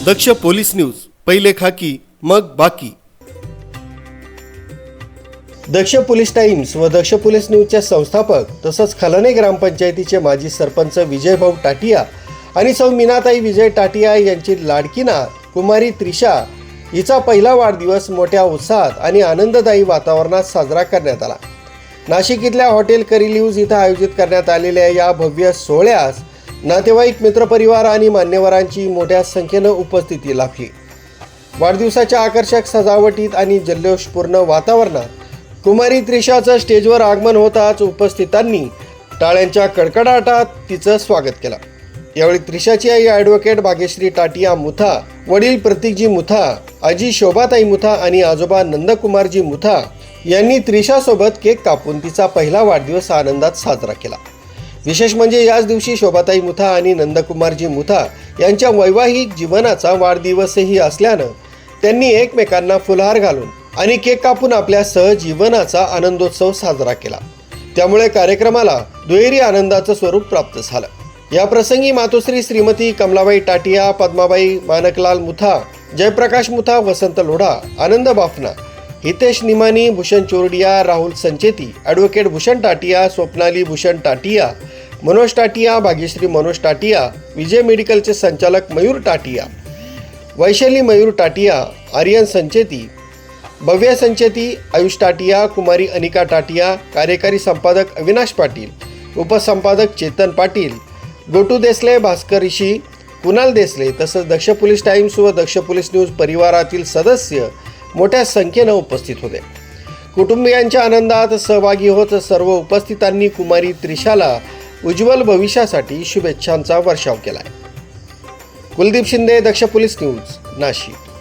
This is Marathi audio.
दक्ष पोलीस न्यूज, पहिले खाकी मग बाकी। दक्ष पोलीस टाइम्स व दक्ष पोलीस न्यूजचे संस्थापक तसंच खलने ग्रामपंचायतीचे माजी सरपंच विजयभाऊ टाटिया आणि सौ मीनाताई विजय टाटिया यांची लाडकी नात कुमारी त्रिशा हिचा पहिला वाढदिवस मोठ्या उत्साहात आणि आनंददायी वातावरणात साजरा करण्यात आला। नाशिक इथल्या हॉटेल करिलिव्ज इथं आयोजित करण्यात आलेल्या या भव्य सोहळ्यास नातेवाईक, मित्रपरिवार आणि मान्यवरांची मोठ्या संख्येनं उपस्थिती लाभली। वाढदिवसाच्या आकर्षक सजावटीत आणि जल्लोषपूर्ण वातावरणात कुमारी त्रिशाचं स्टेजवर आगमन होताच उपस्थितांनी टाळ्यांच्या कडकडाटात तिचं स्वागत केलं। यावेळी त्रिशाची आई ॲडव्होकेट भाग्यश्री टाटिया मुथा, वडील प्रतीकजी मुथा, आजी शोभाताई मुथा आणि आजोबा नंदकुमारजी मुथा यांनी त्रिशासोबत केक कापून तिचा पहिला वाढदिवस आनंदात साजरा केला। विशेष म्हणजे याच दिवशी शोभाताई मुथा आणि नंदकुमारजी मुथा यांच्या वैवाहिक जीवनाचा वाढदिवसही असल्यानं त्यांनी एकमेकांना फुलहार घालून आणि केक कापून आपल्या सहजीवनाचा आनंदोत्सव साजरा केला। त्यामुळे कार्यक्रमाला दुहेरी आनंदाचं स्वरूप प्राप्त झालं। या प्रसंगी मातोश्री श्रीमती कमलाबाई टाटिया, पद्माबाई मानकलाल मुथा, जयप्रकाश मुथा, वसंत लोढा, आनंद बाफना, हितेश निमानी, भूषण चोरडिया, राहुल संचेती, ॲडव्होकेट भूषण टाटिया, स्वप्नाली भूषण टाटिया, मनोज टाटिया, भाग्यश्री मनोज टाटिया, विजय मेडिकलचे संचालक मयूर टाटिया, वैशाली मयूर टाटिया, आर्यन संचेती, भव्य संचेती, आयुष टाटिया, कुमारी अनिका टाटिया, कार्यकारी संपादक अविनाश पाटील, उपसंपादक चेतन पाटील, गोटू देसले, भास्कर ऋषी, कुणाल देसले तसंच दक्ष पोलीस टाइम्स व दक्ष पोलीस न्यूज परिवारातील सदस्य मोठ्या संख्येनं उपस्थित होते। कुटुंबियांच्या आनंदात सहभागी होत सर्व उपस्थितांनी कुमारी त्रिशाला उज्ज्वल भविष्यासाठी शुभेच्छांचा वर्षाव केलाय। कुलदीप शिंदे, दक्ष पोलीस न्यूज, नाशिक।